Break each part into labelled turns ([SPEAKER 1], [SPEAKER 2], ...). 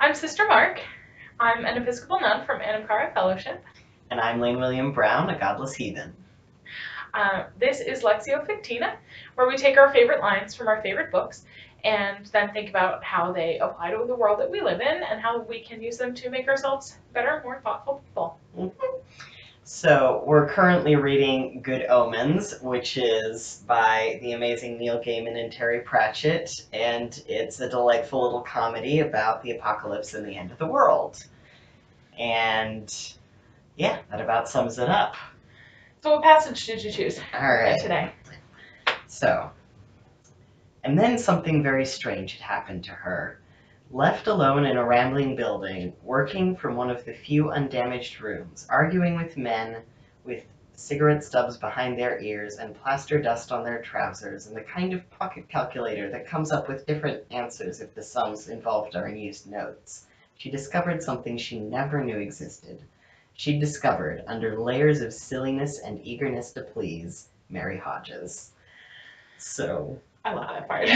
[SPEAKER 1] I'm Sister Mark. I'm an Episcopal nun from Anamkara Fellowship.
[SPEAKER 2] And I'm Lane William Brown, a godless heathen.
[SPEAKER 1] This is Lectio Fictina, where we take our favorite lines from our favorite books and then think about how they apply to the world that we live in and how we can use them to make ourselves better, more thoughtful people.
[SPEAKER 2] Mm-hmm. So we're currently reading Good Omens, which is by the amazing Neil Gaiman and Terry Pratchett, and it's a delightful little comedy about the apocalypse and the end of the world. And yeah, that about sums it up.
[SPEAKER 1] So what passage did you choose
[SPEAKER 2] today? So, and then something very strange had happened to her. Left alone in a rambling building, working from one of the few undamaged rooms, arguing with men with cigarette stubs behind their ears and plaster dust on their trousers, and the kind of pocket calculator that comes up with different answers if the sums involved are in used notes, she discovered something she never knew existed. She discovered, under layers of silliness and eagerness to please, Mary Hodges. So...
[SPEAKER 1] I love that part.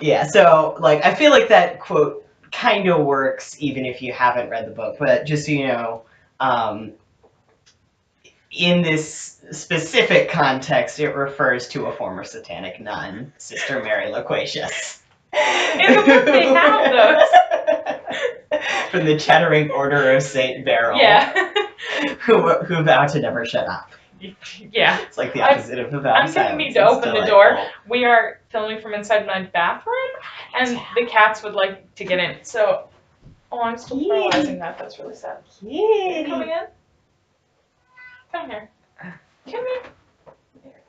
[SPEAKER 2] Yeah, so, I feel like that quote kind of works even if you haven't read the book, but just so you know, in this specific context, it refers to a former satanic nun, Sister Mary Loquacious.
[SPEAKER 1] In the book they have those.
[SPEAKER 2] From the Chattering Order of St. Beryl.
[SPEAKER 1] Yeah.
[SPEAKER 2] who vow to never shut up.
[SPEAKER 1] Yeah.
[SPEAKER 2] It's like the opposite of a vow
[SPEAKER 1] I'm
[SPEAKER 2] of
[SPEAKER 1] going to need to
[SPEAKER 2] silence.
[SPEAKER 1] open the door. We are filming from inside my bathroom, and the cats would like to get in. So, I'm still realizing that. That's really sad. Are you coming in? Come here. Come here.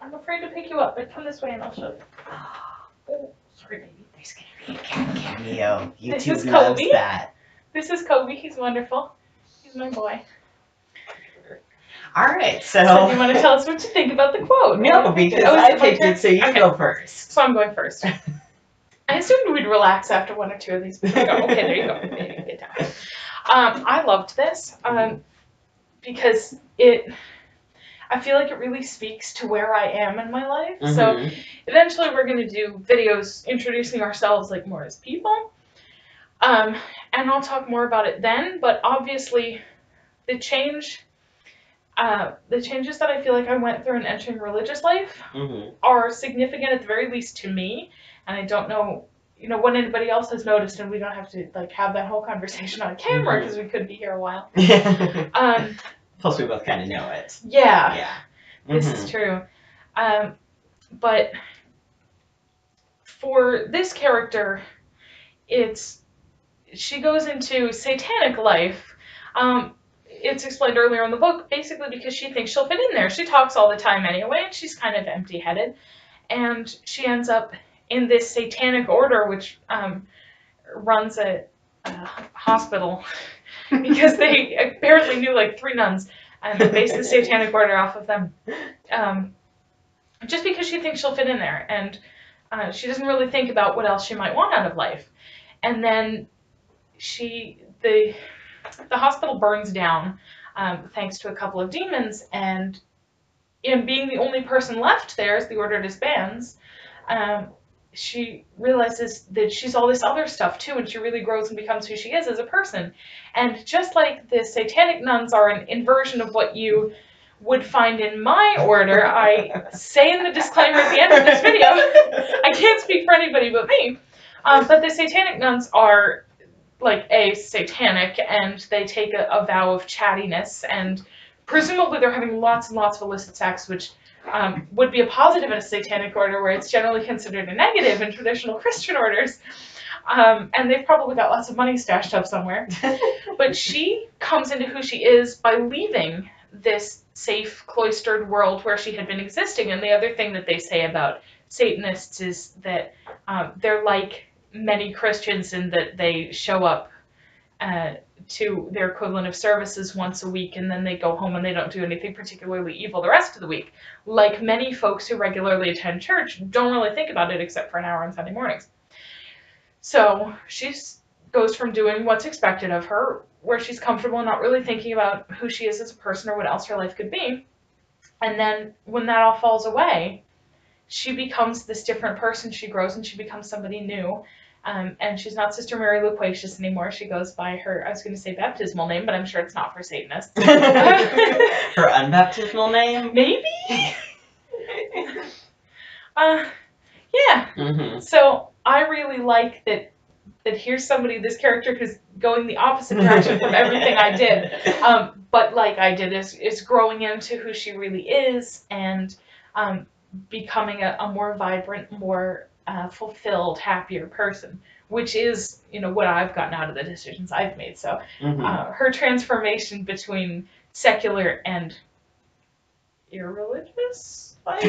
[SPEAKER 1] I'm afraid to pick you up, but come this way and I'll show you. Oh, sorry, baby.
[SPEAKER 2] There's going to be a cat cameo.
[SPEAKER 1] This
[SPEAKER 2] YouTube
[SPEAKER 1] is
[SPEAKER 2] loves
[SPEAKER 1] Kobe.
[SPEAKER 2] that.
[SPEAKER 1] This is Kobe. He's wonderful. He's my boy.
[SPEAKER 2] All right, so
[SPEAKER 1] do you want to tell us what you think about the quote?
[SPEAKER 2] No, because I picked it, so you go first.
[SPEAKER 1] So I'm going first. I assumed we'd relax after one or two of these. Okay, there you go. Get down. I loved this because I feel like it really speaks to where I am in my life. Mm-hmm. So eventually we're going to do videos introducing ourselves more as people. And I'll talk more about it then, but obviously the changes that I feel like I went through in entering religious life are significant at the very least to me, and I don't know, what anybody else has noticed, and we don't have to have that whole conversation on camera because we could be here a while.
[SPEAKER 2] Plus, we both kind of know it.
[SPEAKER 1] Yeah. This is true. But for this character, she goes into satanic life. It's explained earlier in the book, basically because she thinks she'll fit in there. She talks all the time anyway, and she's kind of empty-headed. And she ends up in this satanic order, which runs a hospital, because they apparently knew 3 nuns, and they based the satanic order off of them. Just because she thinks she'll fit in there, and she doesn't really think about what else she might want out of life. And then the hospital burns down thanks to a couple of demons, and in being the only person left there as the order disbands, she realizes that she's all this other stuff too, and she really grows and becomes who she is as a person. And just like the satanic nuns are an inversion of what you would find in my order, I say in the disclaimer at the end of this video, I can't speak for anybody but me, but the satanic nuns are satanic, and they take a vow of chattiness, and presumably they're having lots and lots of illicit sex, which would be a positive in a satanic order, where it's generally considered a negative in traditional Christian orders. And they've probably got lots of money stashed up somewhere. But she comes into who she is by leaving this safe, cloistered world where she had been existing. And the other thing that they say about Satanists is that they're like many Christians in that they show up to their equivalent of services once a week, and then they go home and they don't do anything particularly evil the rest of the week. Like many folks who regularly attend church, don't really think about it except for an hour on Sunday mornings. So she goes from doing what's expected of her, where she's comfortable, not really thinking about who she is as a person or what else her life could be. And then when that all falls away, she becomes this different person. She grows and she becomes somebody new. And she's not Sister Mary Loquacious anymore. She goes by her, I was going to say baptismal name, but I'm sure it's not for Satanists.
[SPEAKER 2] Her unbaptismal name?
[SPEAKER 1] Maybe? Yeah.
[SPEAKER 2] Mm-hmm.
[SPEAKER 1] So I really like that here's somebody, this character who's going the opposite direction from everything I did. But like I did is growing into who she really is and becoming a more vibrant, more fulfilled, happier person, which is, what I've gotten out of the decisions I've made. So her transformation between secular and irreligious life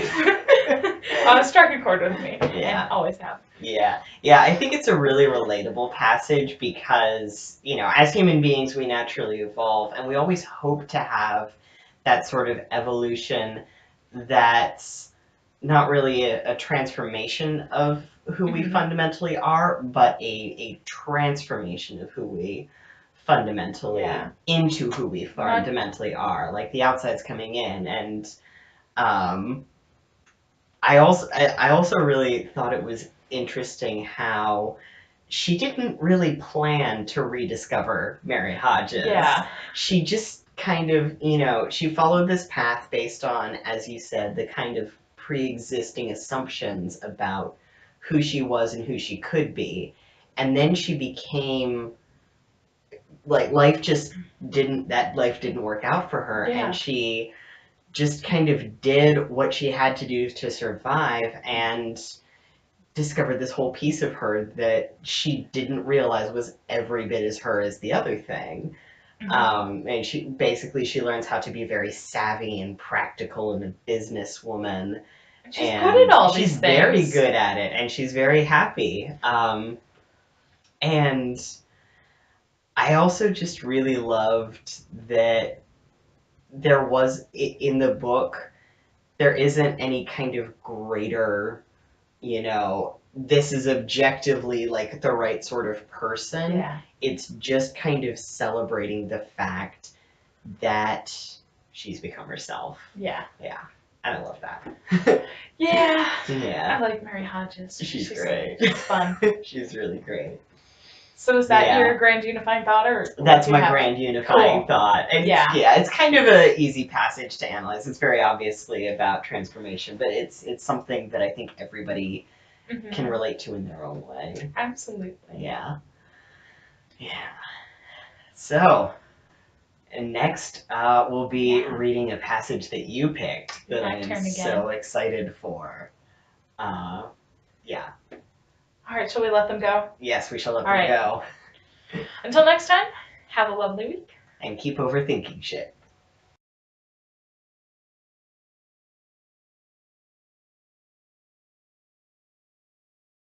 [SPEAKER 1] struck a chord with me, and always have.
[SPEAKER 2] Yeah, I think it's a really relatable passage because, as human beings, we naturally evolve, and we always hope to have that sort of evolution that's not really a transformation of who we fundamentally are, but a transformation of who we fundamentally into who we fundamentally are. Like the outside's coming in, and I also really thought it was interesting how she didn't really plan to rediscover Mary Hodges.
[SPEAKER 1] Yeah.
[SPEAKER 2] She just kind of, she followed this path based on, as you said, the kind of pre-existing assumptions about who she was and who she could be. And then she became, like, life didn't work out for her.
[SPEAKER 1] Yeah.
[SPEAKER 2] And she just kind of did what she had to do to survive and discovered this whole piece of her that she didn't realize was every bit as her as the other thing. And she learns how to be very savvy and practical and a businesswoman.
[SPEAKER 1] She's good at all these things.
[SPEAKER 2] She's very good at it, and she's very happy. And I also just really loved that there was, in the book, there isn't any kind of greater, this is objectively like the right sort of person.
[SPEAKER 1] Yeah.
[SPEAKER 2] It's just kind of celebrating the fact that she's become herself.
[SPEAKER 1] Yeah.
[SPEAKER 2] Yeah. And I love that.
[SPEAKER 1] Yeah.
[SPEAKER 2] Yeah.
[SPEAKER 1] I like Mary Hodges.
[SPEAKER 2] She's great.
[SPEAKER 1] She's fun.
[SPEAKER 2] She's really great.
[SPEAKER 1] So is that your grand unifying thought, or
[SPEAKER 2] that's my grand unifying thought? And it's kind of an easy passage to analyze. It's very obviously about transformation, but it's something that I think everybody can relate to in their own way.
[SPEAKER 1] Absolutely.
[SPEAKER 2] Yeah. So, and next we'll be reading a passage that you picked that I'm so excited for.
[SPEAKER 1] All right, shall we let them go?
[SPEAKER 2] Yes, we shall let them go.
[SPEAKER 1] Until next time, have a lovely week.
[SPEAKER 2] And keep overthinking shit.